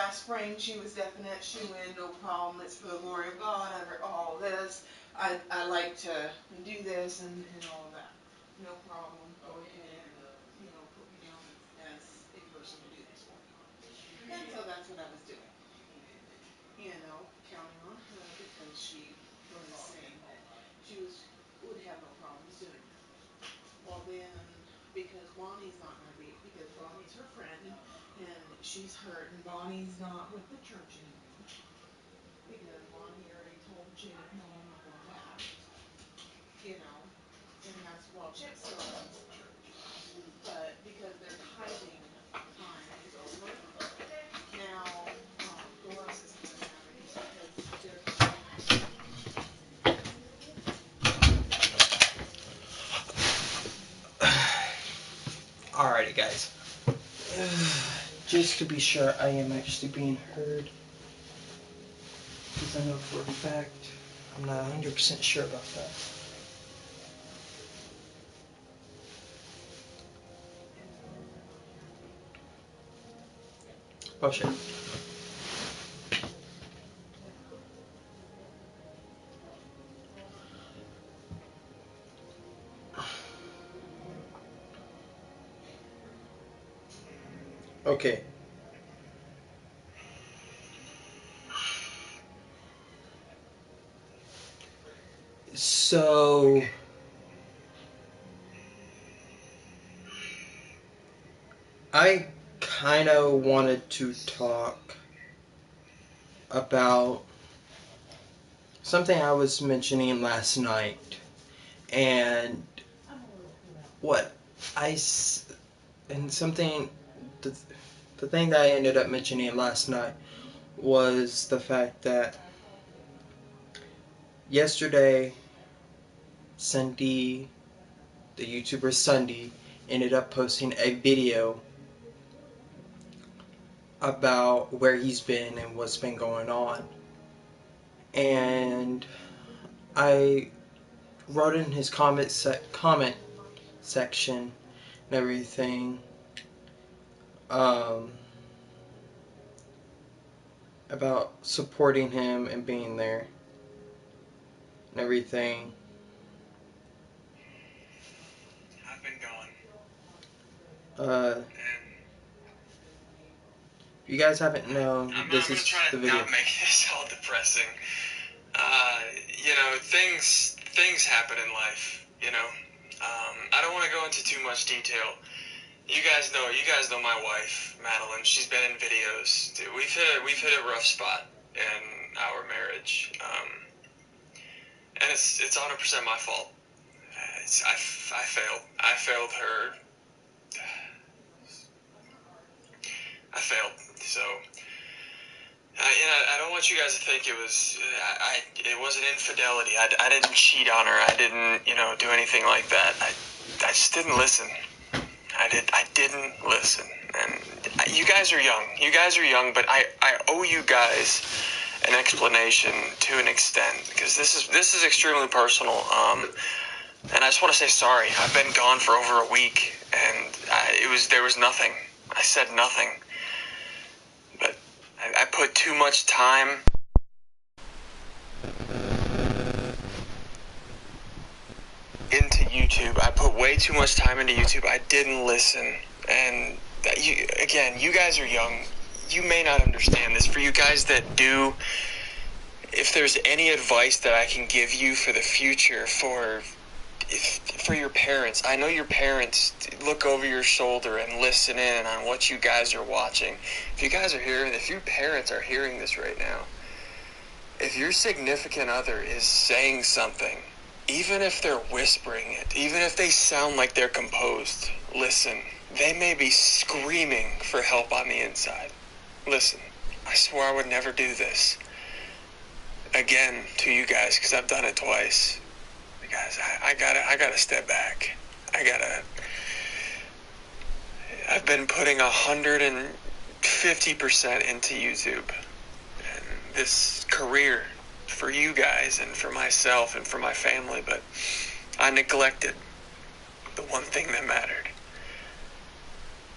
last spring she was definite, she win, no problem, it's for the glory of God, under all this. I like to do this and all of that. No problem, go ahead and, put me down as a person to do this for me. And so that's what I was doing. Counting on her because she was saying that she would have no problems doing that. Well then, because Bonnie's not going to be, because Bonnie's her friend, and she's hurt, and Bonnie's not with the church anymore. Because Bonnie already told Chip, no, I'm not going back. And that's, well, Chip still comes to church. But because they're tithing time is over, now Doris is coming out because they're tithing. Alrighty, guys. Just to be sure I am actually being heard, because I know for a fact I'm not 100% sure about that. Oh shit. Okay. So I kind of wanted to talk about something I was mentioning last night, and the thing that I ended up mentioning last night was the fact that yesterday Ssundee, the YouTuber Ssundee, ended up posting a video about where he's been and what's been going on. And I wrote in his comment section and everything about supporting him and being there and everything. I've been gone. If you guys haven't known, this is the video. I'm not make this all depressing. Things happen in life. I don't want to go into too much detail. You guys know my wife, Madeline. She's been in videos. Dude, we've hit a rough spot in our marriage, and it's 100% my fault. I failed. I failed her. I failed. So, I don't want you guys to think it was an infidelity. I didn't cheat on her. I didn't, do anything like that. I just didn't listen. I didn't listen. And you guys are young, but I owe you guys an explanation to an extent, because this is extremely personal. And I just want to say sorry. I've been gone for over a week, and there was nothing. I said nothing. But I put too much time into YouTube. I put way too much time into YouTube. I didn't listen. And you guys are young. You may not understand this. For you guys that do, if there's any advice that I can give you for the future, for your parents, I know your parents look over your shoulder and listen in on what you guys are watching. If your parents are hearing this right now, if your significant other is saying something, even if they're whispering it, even if they sound like they're composed, listen. They may be screaming for help on the inside. Listen, I swore I would never do this again to you guys, because I've done it twice. Guys, I gotta step back. I've been putting 150% into YouTube and this career for you guys and for myself and for my family, but I neglected the one thing that mattered.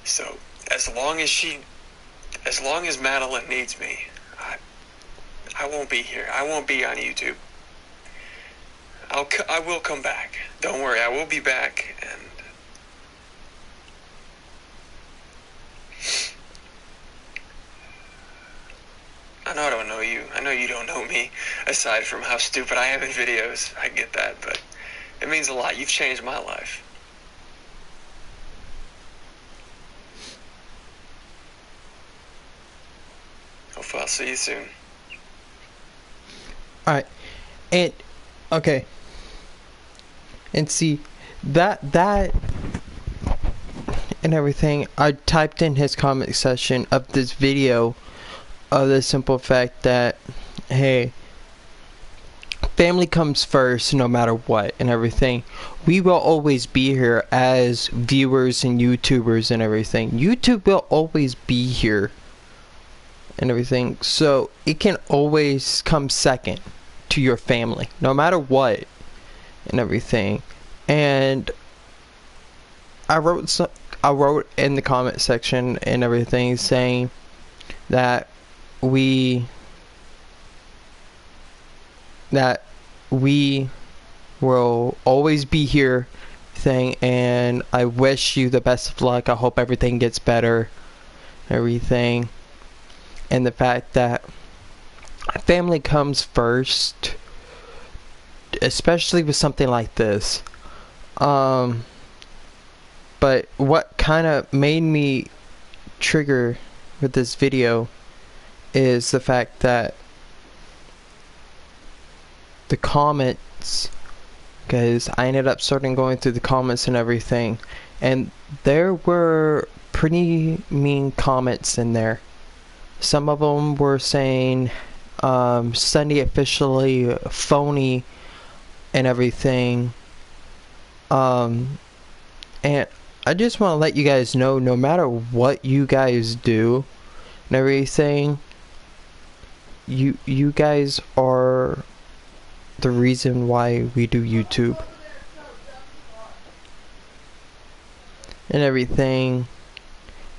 So as long as she as long as Madeline needs me, I won't be here. I won't be on YouTube. I will come back. Don't worry, I will be back. And I know I don't know you. I know you don't know me, aside from how stupid I am in videos. I get that, but it means a lot. You've changed my life. Hopefully I'll see you soon. Alright. And okay. And see that and everything, I typed in his comment section of this video of the simple fact that, hey, family comes first no matter what and everything. We will always be here as viewers and YouTubers and everything. YouTube will always be here and everything. So it can always come second to your family no matter what and everything. And I wrote in the comment section and everything saying that we will always be here thing, and I wish you the best of luck. I hope everything gets better, everything. And the fact that family comes first, especially with something like this. But what kind of made me trigger with this video is the fact that the comments, because I ended up starting going through the comments and everything, and there were pretty mean comments in there. Some of them were saying Ssundee officially phony and everything. And I just want to let you guys know, no matter what you guys do and everything, you guys are the reason why we do YouTube and everything.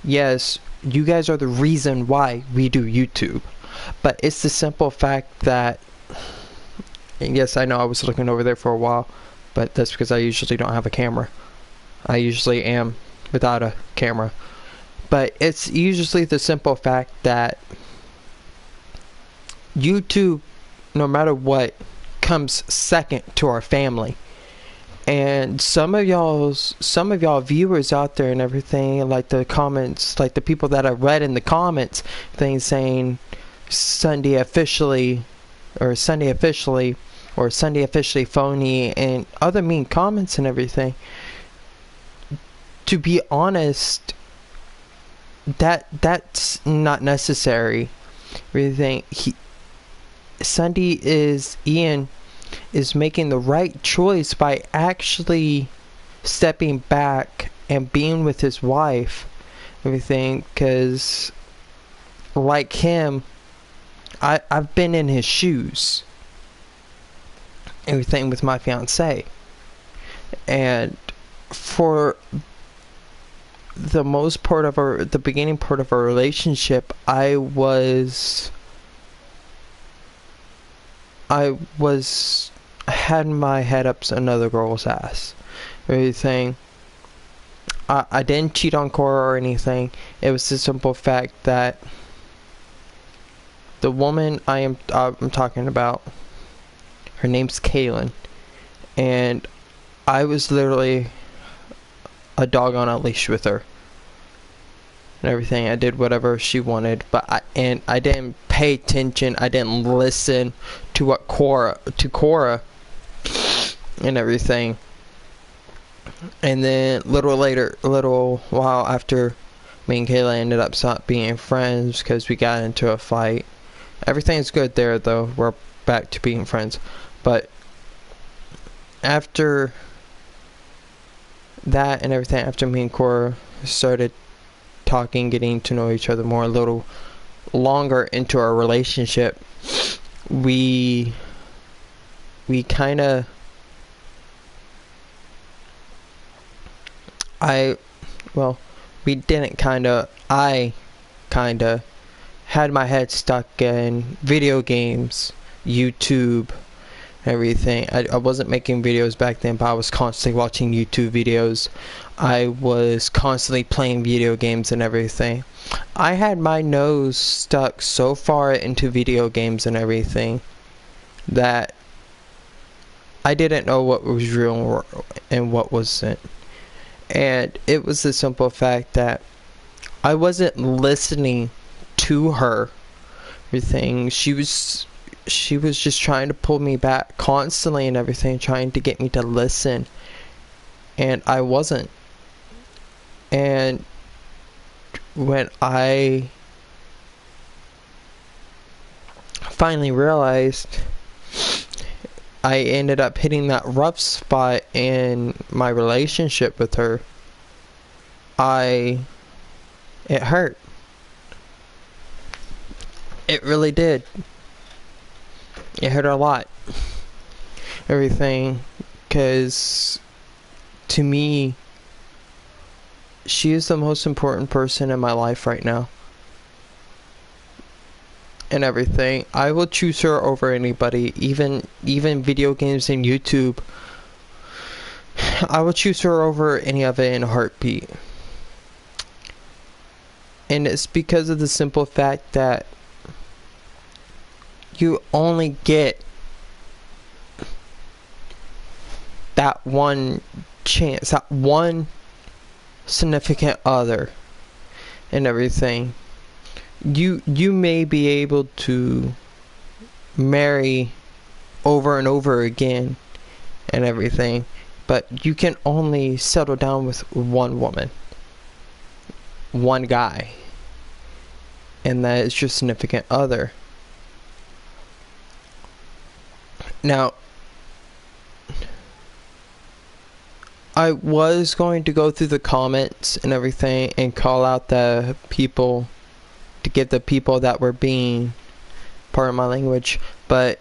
Yes, you guys are the reason why we do YouTube, but it's the simple fact that, and yes, I know I was looking over there for a while, but that's because I usually don't have a camera. I usually am without a camera. But it's usually the simple fact that YouTube, no matter what, comes second to our family. And some of y'all viewers out there and everything, like the comments, like the people that I read in the comments, things saying Ssundee officially, or Ssundee officially phony, and other mean comments and everything. To be honest, that's not necessary. Everything Ian is making the right choice by actually stepping back and being with his wife, everything, because like him, I've been in his shoes, everything, with my fiance, and for the most part of the beginning part of our relationship, I had my head up another girl's ass, everything. I didn't cheat on Cora or anything. It was the simple fact that the woman I'm talking about, her name's Kaylin, and I was literally a dog on a leash with her and everything. I did whatever she wanted, but I didn't pay attention. I didn't listen to what Cora and everything. And then little while after, me and Kayla ended up stop being friends because we got into a fight. Everything's good there though. We're back to being friends. But after that and everything, after me and Cora started talking, getting to know each other more, a little longer into our relationship, we kind of, I kinda had my head stuck in video games, YouTube, everything. I wasn't making videos back then, but I was constantly watching YouTube videos. I was constantly playing video games and everything. I had my nose stuck so far into video games and everything that I didn't know what was real and what wasn't. And it was the simple fact that I wasn't listening to her. Everything. She was just trying to pull me back constantly and everything, trying to get me to listen. And I wasn't. And when I finally realized, I ended up hitting that rough spot in my relationship with her. It hurt. It really did. It hurt a lot. Everything. Because to me, she is the most important person in my life right now. And everything. I will choose her over anybody, even video games and YouTube. I will choose her over any of it in a heartbeat. And it's because of the simple fact that you only get that one chance, that one significant other and everything. You may be able to marry over and over again and everything, but you can only settle down with one woman, one guy, and that is your significant other. Now, I was going to go through the comments and everything and call out the people, to get the people that were being, pardon my language, but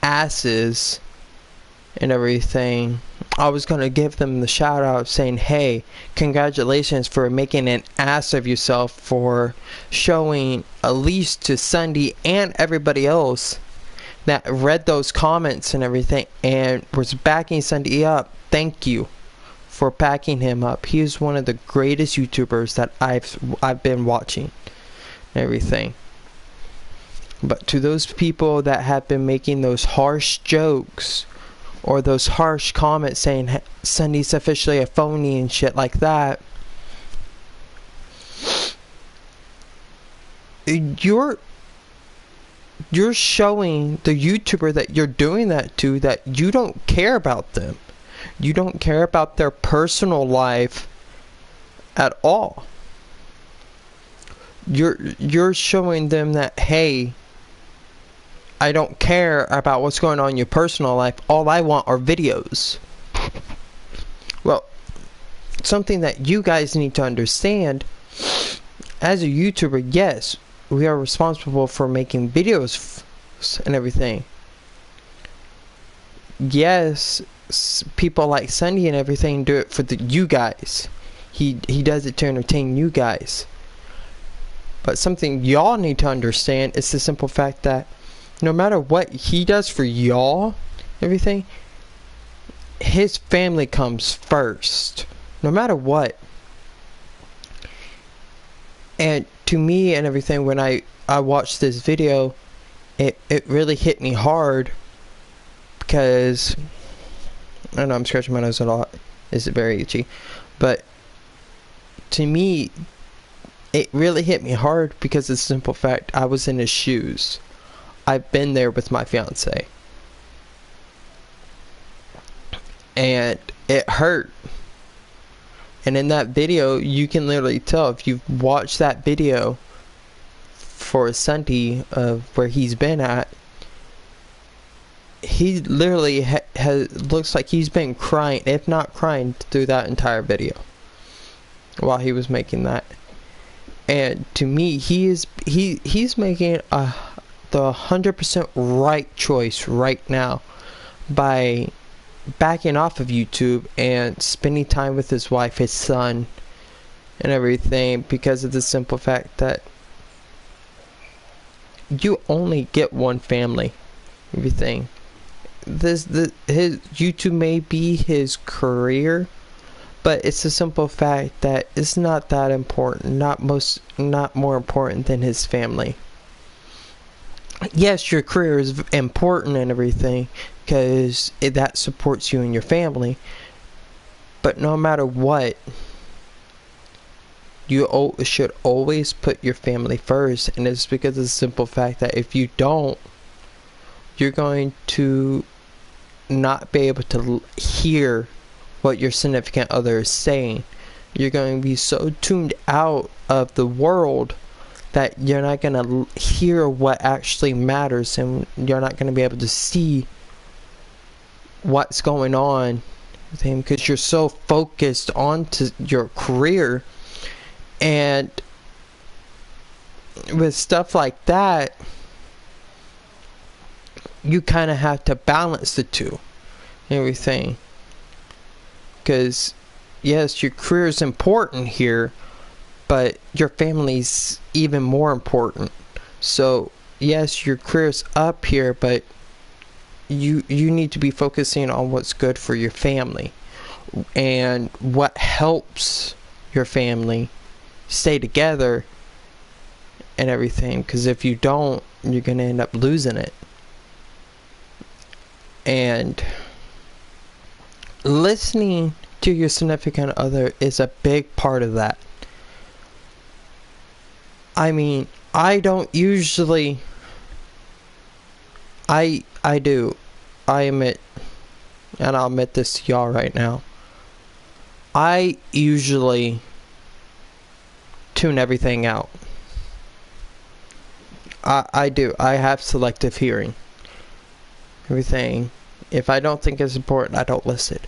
asses and everything. I was going to give them the shout out saying, hey, congratulations for making an ass of yourself, for showing, at least to Ssundee and everybody else that read those comments and everything and was backing Ssundee up. Thank you for backing him up. He is one of the greatest YouTubers that I've been watching and everything. But to those people that have been making those harsh jokes or those harsh comments saying Ssundee's officially a phony and shit like that, you're showing the YouTuber that you're doing that to that you don't care about them. You don't care about their personal life at all. You're showing them that, hey, I don't care about what's going on in your personal life. All I want are videos. Well, something that you guys need to understand, as a YouTuber, yes, we are responsible for making videos and everything. Yes, people like Ssundee and everything do it for you guys. He does it to entertain you guys. But something y'all need to understand is the simple fact that no matter what he does for y'all, everything, his family comes first. No matter what. And to me and everything, when I watched this video, it really hit me hard, because I don't know, I'm scratching my nose a lot. It's very itchy. But to me, it really hit me hard because of the simple fact I was in his shoes. I've been there with my fiance. And it hurt. And in that video, you can literally tell, if you've watched that video for Ssundee of where he's been at, he literally looks like he's been crying, if not crying, through that entire video while he was making that. And to me, he's making the 100% right choice right now by backing off of YouTube and spending time with his wife, his son, and everything, because of the simple fact that you only get one family. Everything. His YouTube may be his career, but it's a simple fact that it's not that important. Not more important than his family. Yes, your career is important and everything, because that supports you and your family. But no matter what, you should always put your family first, and it's because of the simple fact that if you don't, you're going to not be able to hear what your significant other is saying. You're going to be so tuned out of the world that you're not going to hear what actually matters, and you're not going to be able to see what's going on with him, because you're so focused on to your career. And with stuff like that, you kind of have to balance the two, everything. Because yes, your career is important here, but your family's even more important. So yes, your career's up here, but you need to be focusing on what's good for your family and what helps your family stay together and everything, because if you don't, you're going to end up losing it. And listening to your significant other is a big part of that. I mean, I don't usually, I do, I admit, and I'll admit this to y'all right now, I usually tune everything out. I do. I have selective hearing. Everything. If I don't think it's important, I don't listen.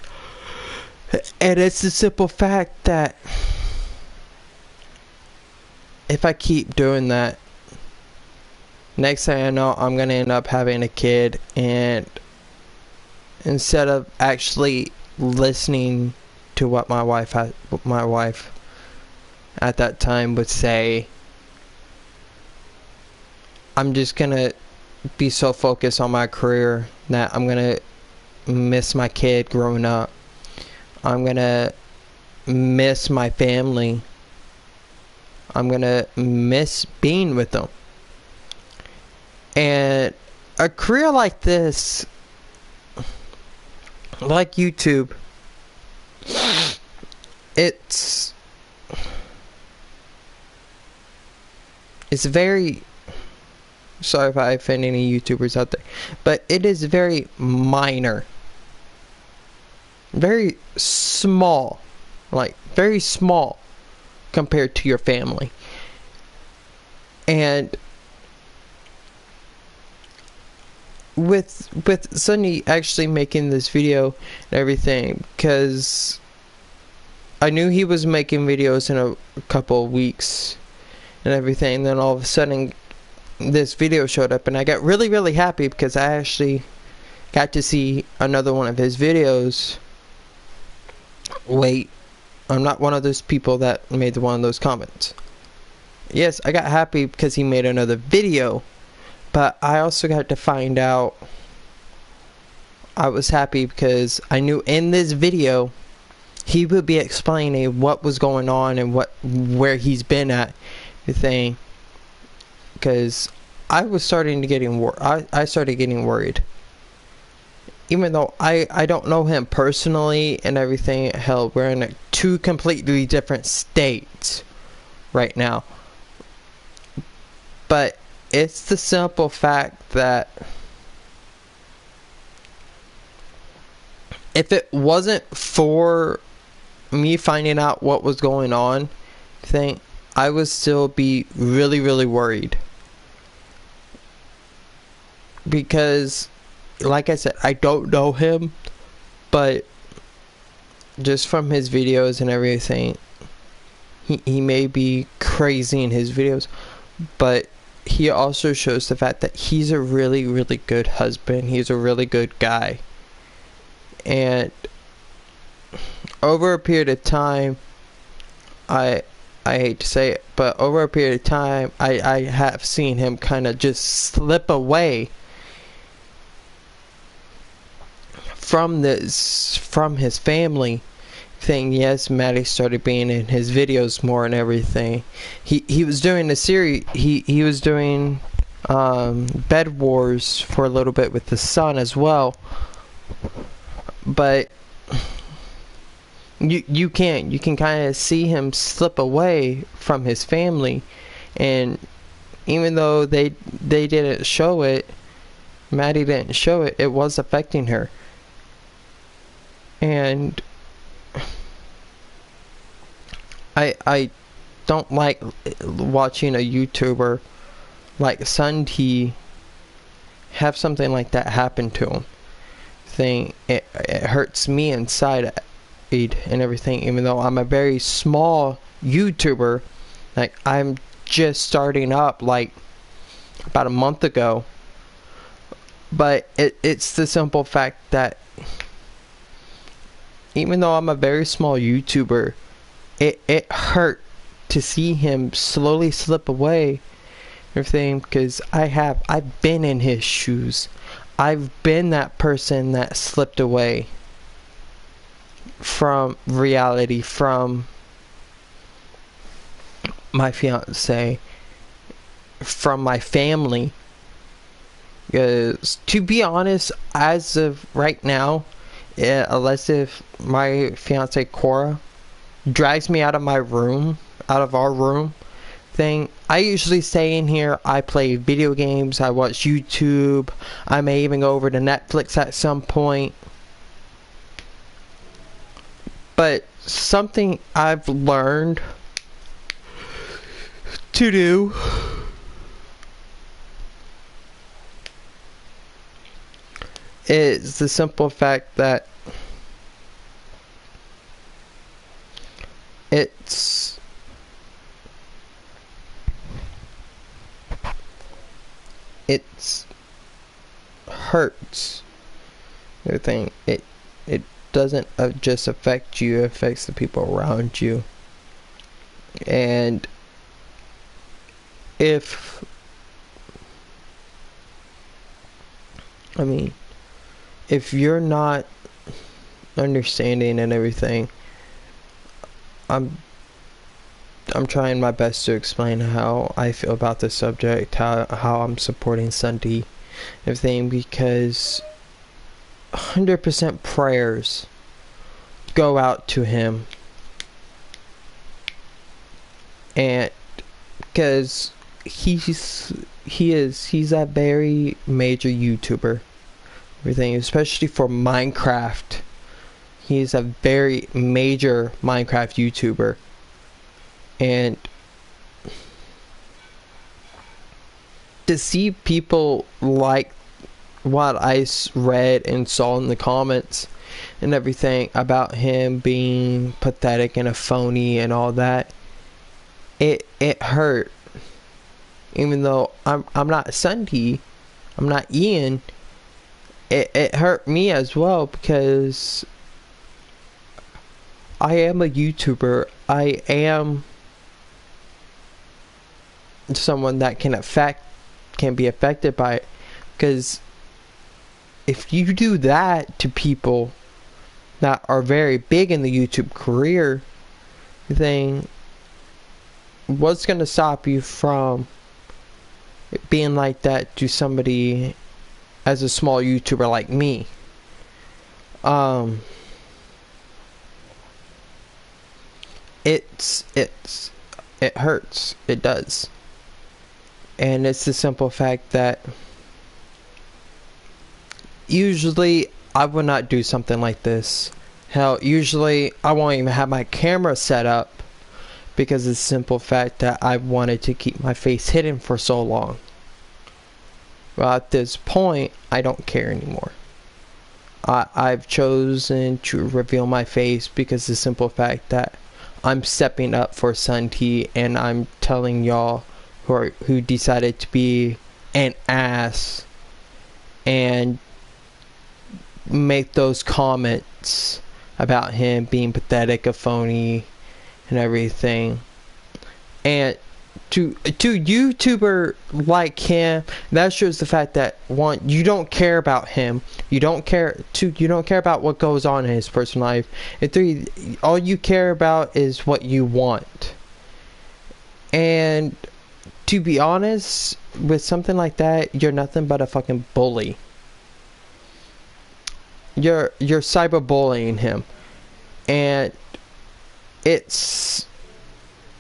And it's the simple fact that if I keep doing that, next thing I know, I'm going to end up having a kid, and instead of actually listening to what my wife at that time would say, I'm just gonna be so focused on my career that I'm gonna miss my kid growing up. I'm gonna miss my family. I'm gonna miss being with them. And a career like this, like YouTube, it's very, sorry if I offend any YouTubers out there, but it is very minor, very small, like very small compared to your family. And with Ssundee actually making this video and everything, because I knew he was making videos in a couple of weeks and everything, then all of a sudden this video showed up, and I got really happy because I actually got to see another one of his videos. Wait, I'm not one of those people that made one of those comments. Yes, I got happy because he made another video, but I also got to find out, I was happy because I knew in this video he would be explaining what was going on and where he's been at the thing, because I was starting to I started getting worried, even though I don't know him personally and everything. Hell, we're in two completely different states right now, but it's the simple fact that if it wasn't for me finding out what was going on, I would still be really worried. Because, like I said, I don't know him, but just from his videos and everything, he may be crazy in his videos, but he also shows the fact that he's a really good husband. He's a really good guy. And over a period of time, I I hate to say it, but over a period of time, I have seen him kind of just slip away from his family thing. Yes, Maddie started being in his videos more and everything. He was doing a series. He was doing Bed Wars for a little bit with the son as well. But you can kind of see him slip away from his family, and even though they didn't show it, Maddie didn't show it, it was affecting her. And I don't like watching a YouTuber like Ssundee have something like that happen to him. It hurts me inside and everything, even though I'm a very small YouTuber. Like, I'm just starting up like about a month ago, but it's the simple fact that even though I'm a very small YouTuber, it hurt to see him slowly slip away, everything, because I've been in his shoes. I've been that person that slipped away from reality, from my fiance, from my family. Because, to be honest, as of right now, unless if my fiance Cora drags me out of my room, out of our room thing, I usually stay in here. I play video games, I watch YouTube, I may even go over to Netflix at some point. But something I've learned to do is the simple fact that it hurts. Everything. It doesn't just affect you, it affects the people around you. And if you're not understanding and everything, I'm trying my best to explain how I feel about this subject, how I'm supporting Ssundee, everything, because 100% prayers go out to him, and because he's a very major YouTuber, everything, especially for Minecraft. He's a very major Minecraft YouTuber, and to see people like what I read and saw in the comments and everything about him being pathetic and a phony and all that, it hurt. Even though I'm not Ssundee, I'm not Ian, it hurt me as well, because I am a YouTuber. I am someone that can be affected by it, because if you do that to people that are very big in the YouTube career thing, what's going to stop you from being like that to somebody as a small YouTuber like me? It hurts. It does. And it's the simple fact that usually I would not do something like this. Hell, usually I won't even have my camera set up, because of the simple fact that I wanted to keep my face hidden for so long. Well, at this point, I don't care anymore. I've chosen to reveal my face because of the simple fact that I'm stepping up for Ssundee, and I'm telling y'all who decided to be an ass and make those comments about him being pathetic, a phony, and everything. And to YouTuber like him, that shows the fact that, one, you don't care about him, you don't care about what goes on in his personal life, and three, all you care about is what you want. And to be honest, with something like that, you're nothing but a fucking bully. You're cyberbullying him. And it's,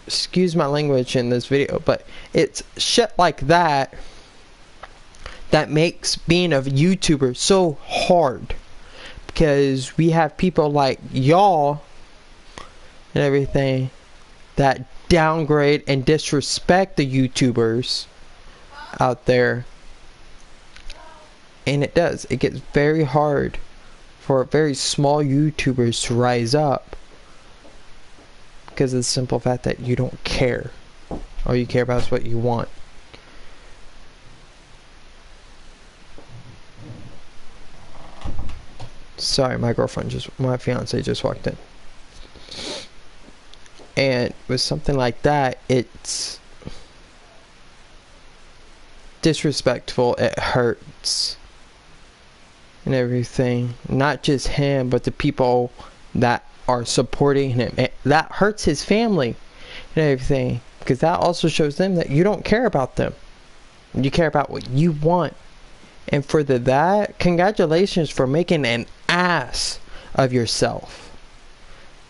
excuse my language in this video, but it's shit like that that makes being a YouTuber so hard, because we have people like y'all and everything that downgrade and disrespect the YouTubers out there, and it gets very hard for very small YouTubers to rise up, because of the simple fact that you don't care. All you care about is what you want. Sorry, my fiance just walked in. And with something like that, it's disrespectful, it hurts, and everything. Not just him, but the people that are supporting him. That hurts his family and everything, because that also shows them that you don't care about them. You care about what you want. And for that, congratulations for making an ass of yourself.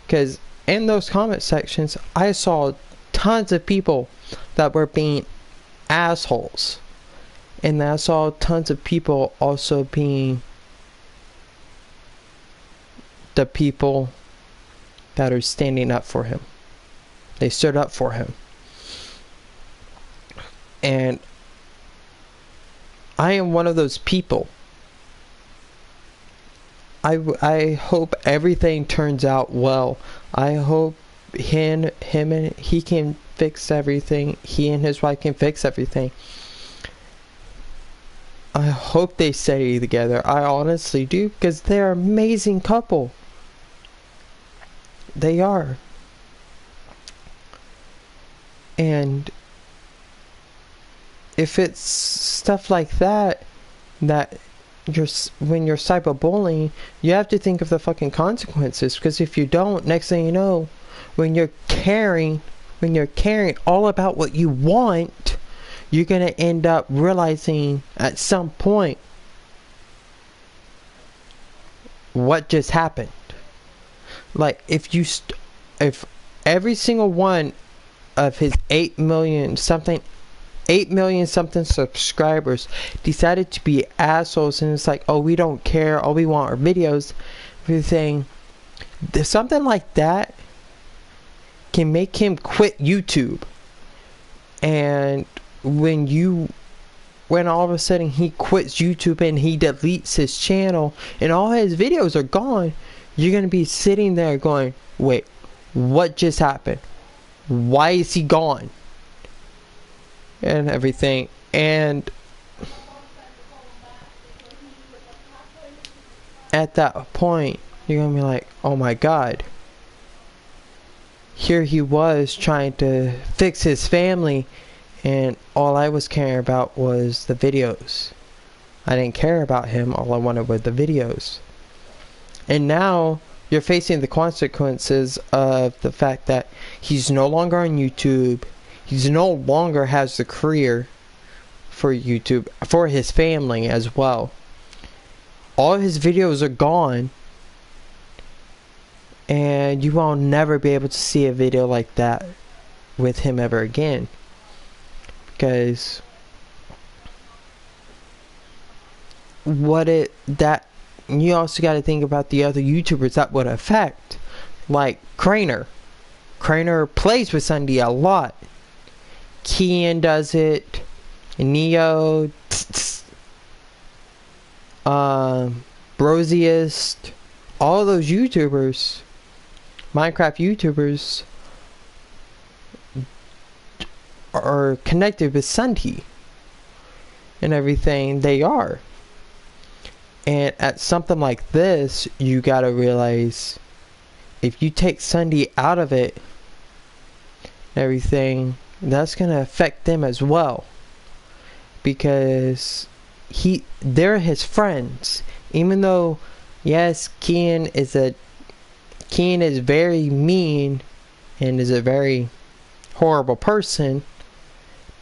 Because in those comment sections, I saw tons of people that were being assholes. And I saw tons of people also being the people that are standing up for him. They stood up for him. And I am one of those people. I hope everything turns out well. I hope he can fix everything. He and his wife can fix everything. I hope they stay together. I honestly do, because they're an amazing couple. They are. And if it's stuff like that, when you're cyberbullying, you have to think of the fucking consequences. Because if you don't, next thing you know, when you're caring all about what you want, you're gonna end up realizing at some point what just happened. Like, if every single one of his 8 million something subscribers decided to be assholes, and it's like, oh, we don't care, all we want are videos, everything, something like that can make him quit YouTube. And when all of a sudden he quits YouTube and he deletes his channel and all his videos are gone, you're gonna be sitting there going, wait, what just happened? Why is he gone? And everything. And at that point, you're gonna be like, oh my god, here he was trying to fix his family, and all I was caring about was the videos. I didn't care about him. All I wanted were the videos. And now you're facing the consequences of the fact that he's no longer on YouTube. He's no longer has the career for YouTube, for his family as well. All his videos are gone, and you will never be able to see a video like that with him ever again. Because you also got to think about the other YouTubers that would affect, like Craner. Craner plays with Ssundee a lot. Kian does it, Neo, Brosiest, all those YouTubers, Minecraft YouTubers, are connected with Ssundee and everything. They are. And at something like this, you gotta realize, if you take Ssundee out of it, everything, that's gonna affect them as well, because they're his friends. Even though, yes, Kian is very mean and is a very horrible person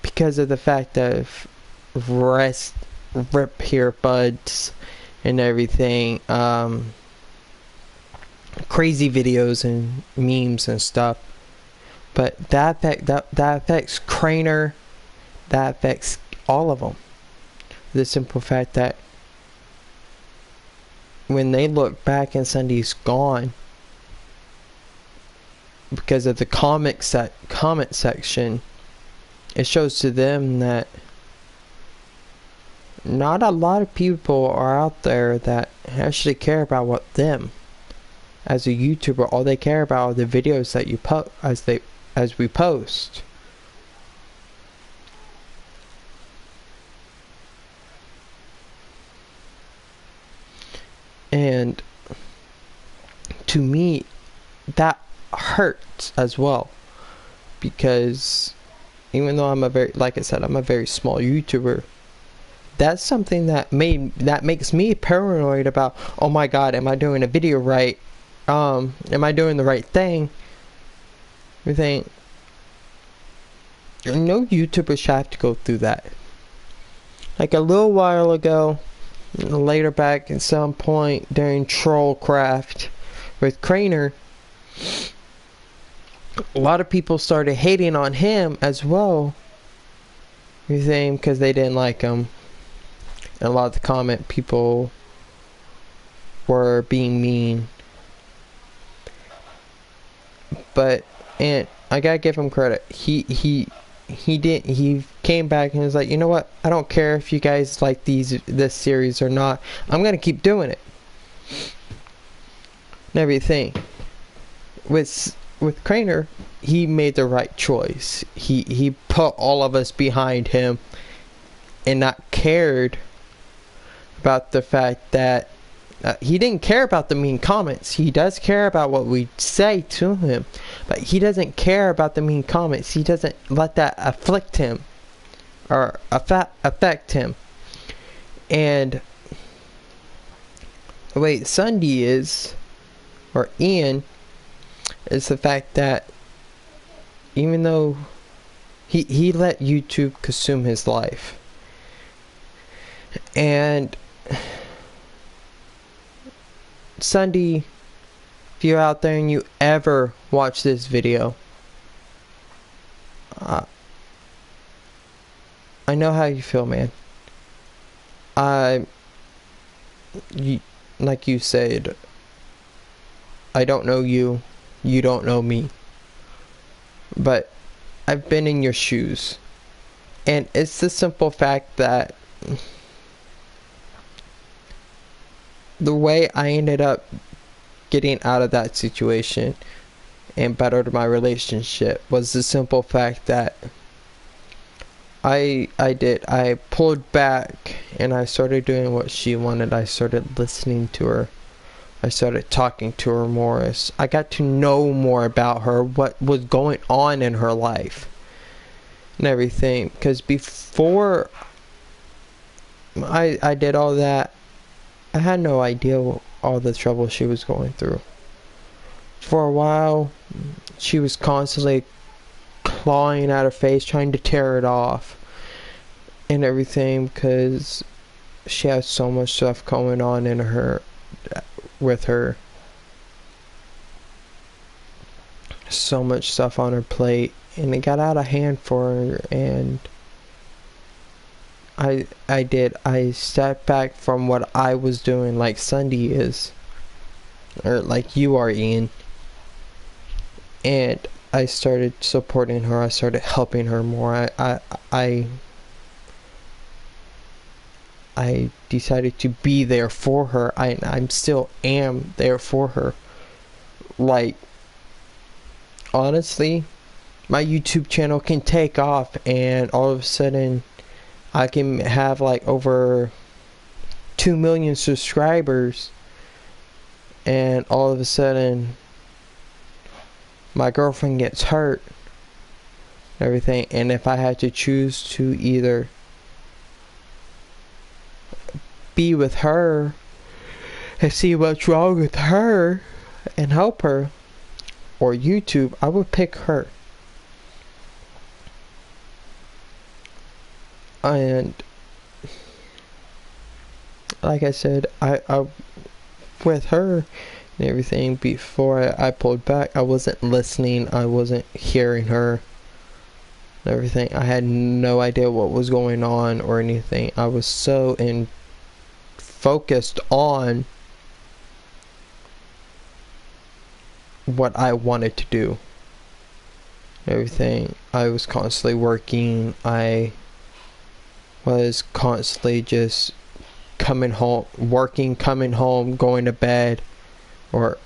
because of the fact of rip here buds and everything, crazy videos and memes and stuff. But that affects Craner, that affects all of them. The simple fact that when they look back and Ssundee's gone, because of the comment section, it shows to them that not a lot of people are out there that actually care about what them as a YouTuber. All they care about are the videos that you post as we post. And to me, that hurts as well, because even though I'm a very small YouTuber, that's something that makes me paranoid about, oh my god, am I doing a video right? Am I doing the right thing? You think no YouTuber should have to go through that. Like a little while ago, later back at some point during Trollcraft with Craner, a lot of people started hating on him as well. You think because they didn't like him. And a lot of the comment people were being mean. But, and I gotta give him credit. He came back and was like, you know what? I don't care if you guys like this series or not. I'm gonna keep doing it. And everything. With Craner, he made the right choice. He put all of us behind him and not cared about the fact that he didn't care about the mean comments. He does care about what we say to him, but he doesn't care about the mean comments. He doesn't let that afflict him or affect him. And the way Ssundee is, or Ian, is the fact that even though he let YouTube consume his life, and Ssundee, if you're out there and you ever watch this video, I know how you feel, man. Like you said, I don't know you, you don't know me, but I've been in your shoes, and it's the simple fact that the way I ended up getting out of that situation and bettered my relationship was the simple fact that I pulled back and I started doing what she wanted. I started listening to her. I started talking to her more. I got to know more about her, what was going on in her life and everything. Because before I did all that, I had no idea all the trouble she was going through. For a while, she was constantly clawing at her face, trying to tear it off and everything, because she has so much stuff going on in her, with her. So much stuff on her plate, and it got out of hand for her, and I stepped back from what I was doing, like Ssundee is, or like you are, Ian, and I started supporting her. I started helping her more. I decided to be there for her. I'm still am there for her. Like, honestly, my YouTube channel can take off and all of a sudden I can have like over 2 million subscribers, and all of a sudden my girlfriend gets hurt, everything. And if I had to choose to either be with her and see what's wrong with her and help her, or YouTube, I would pick her. And like I said, I with her and everything, before I pulled back, I wasn't listening, I wasn't hearing her and everything. I had no idea what was going on or anything. I was so focused on what I wanted to do. Everything. I was constantly working. I was constantly just coming home, working, coming home, going to bed, or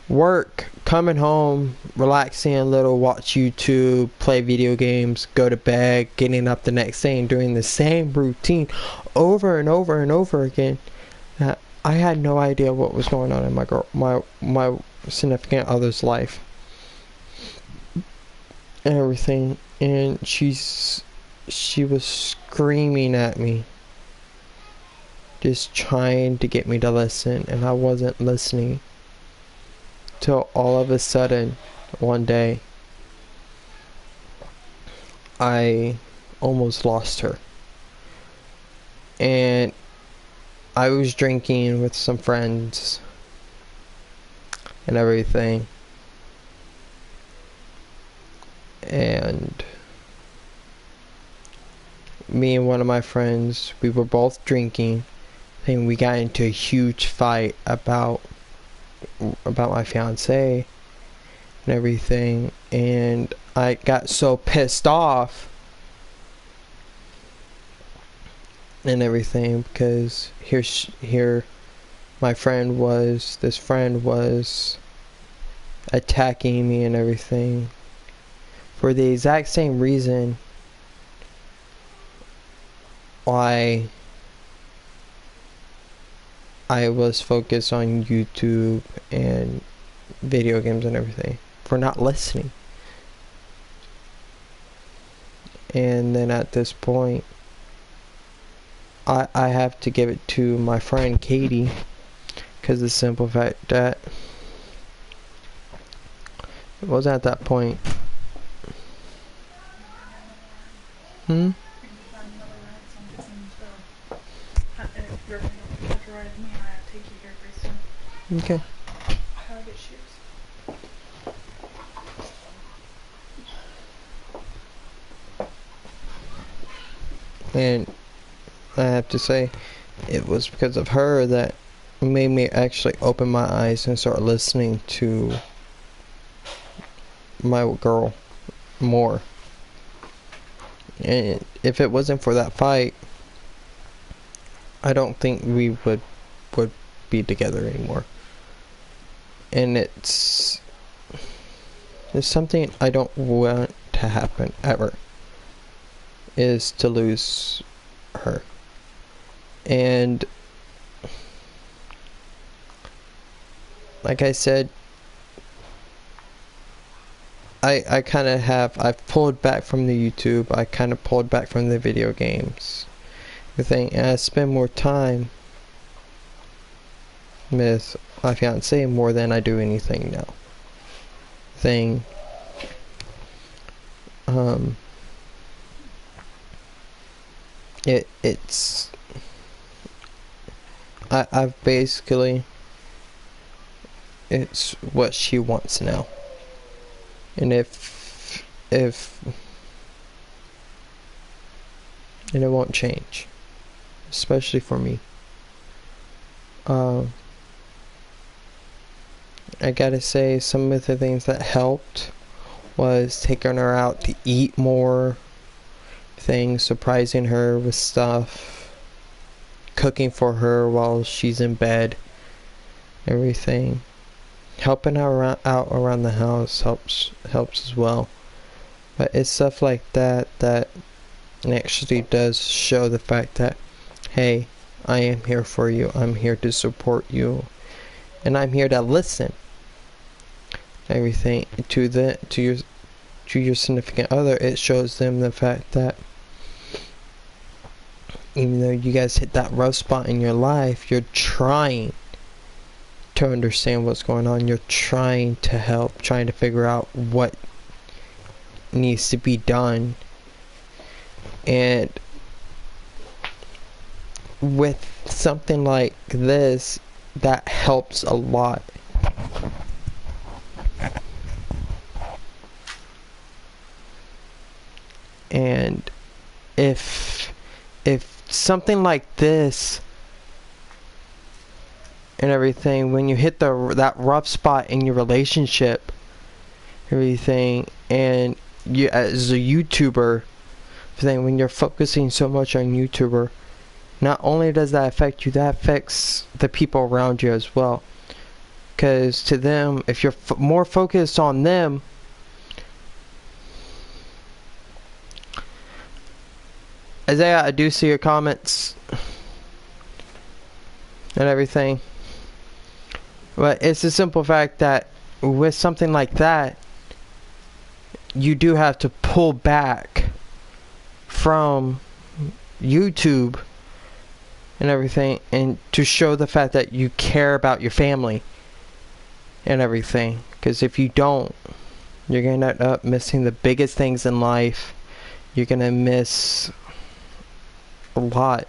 work, coming home, relaxing a little, watch YouTube, play video games, go to bed, getting up the next day and doing the same routine over and over and over again. I had no idea what was going on in my significant other's life and everything. And she was screaming at me, just trying to get me to listen, and I wasn't listening. Till all of a sudden, one day, I almost lost her. And I was drinking with some friends and everything. And me and one of my friends, we were both drinking, and we got into a huge fight about my fiance and everything. And I got so pissed off and everything, because here my friend was attacking me and everything for the exact same reason why I was focused on YouTube and video games and everything, for not listening. And then at this point, I have to give it to my friend Katie, because the simple fact that it was at that point. Okay. How I get shoes. And I have to say, it was because of her that made me actually open my eyes and start listening to my girl more. And if it wasn't for that fight, I don't think we would be together anymore. And it's something I don't want to happen ever, is to lose her. And like I said, I kind of I've pulled back from the YouTube, I kind of pulled back from the video games, everything, and I spend more time with my fiance more than I do anything now. I've basically, it's what she wants now. And if and it won't change, especially for me. I gotta say, some of the things that helped was taking her out to eat more, things, surprising her with stuff, cooking for her while she's in bed, everything. Helping her out around the house helps as well. But it's stuff like that that actually does show the fact that, hey, I am here for you, I'm here to support you, and I'm here to listen everything to to your significant other, it shows them the fact that even though you guys hit that rough spot in your life, you're trying to understand what's going on. You're trying to help, trying to figure out what needs to be done. And with something like this, that helps a lot. And if something like this and everything, when you hit that rough spot in your relationship, everything, and you as a YouTuber thing, when you're focusing so much on YouTuber, not only does that affect you, that affects the people around you as well. Because to them, if you're more focused on them, Isaiah, I do see your comments and everything, but it's a simple fact that with something like that, you do have to pull back from YouTube and everything, and to show the fact that you care about your family and everything. Because if you don't, you're gonna end up missing the biggest things in life. You're gonna miss a lot,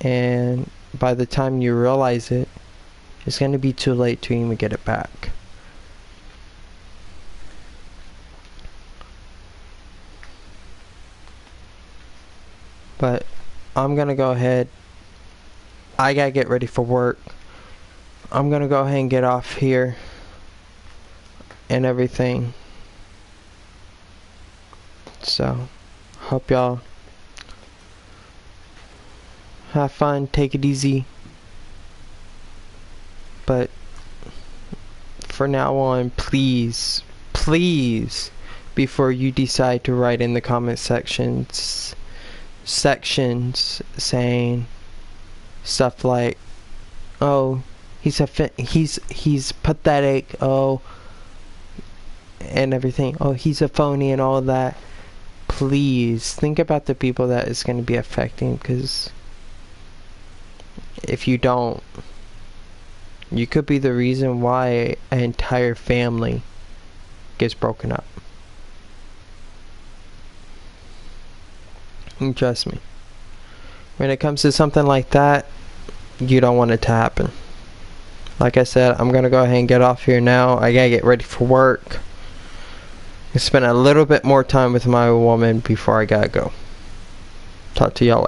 and by the time you realize it, it's going to be too late to even get it back. But I'm gonna go ahead, I gotta get ready for work. I'm gonna go ahead and get off here and everything. So hope y'all have fun, take it easy. But for now on, please, before you decide to write in the comment sections saying stuff like, oh, he's pathetic, oh, and everything, oh, he's a phony and all that, please think about the people that it's going to be affecting. Because if you don't, you could be the reason why an entire family gets broken up. And trust me, when it comes to something like that, you don't want it to happen. Like I said, I'm gonna go ahead and get off here now. I gotta get ready for work. I spend a little bit more time with my woman before I gotta go. Talk to y'all later.